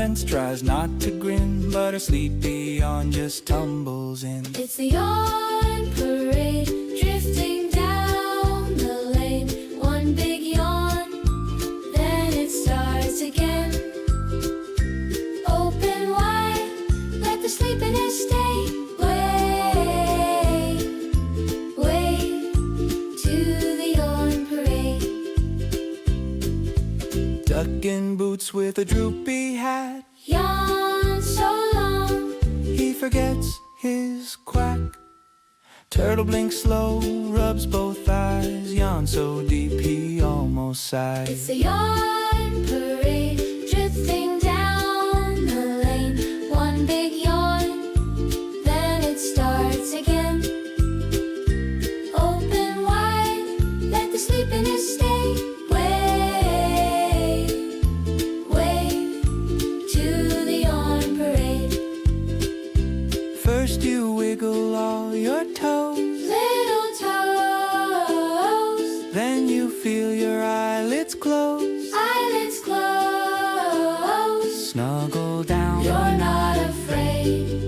fence, tries not to grin, but her sleepy yawn just tumbles in. It's the yawn parade, drifting down the lane. One big yawn, then it starts again. Open wide, let the sleepiness stay. Wait to the yawn parade. Duck in boots with a droopy hat, Yawn so long, he forgets his quack. Turtle blinks slow, rubs both eyes, yawn so deep he almost sighs. it's the yawn parade, drifting down the lane. One big yawn, then it starts again. Open wide, let the sleepiness stay. Wait to the yawn parade. First you wiggle all your toes, Little toes, then you feel your eyelids close. eyelids close. Snuggle down, You're not afraid.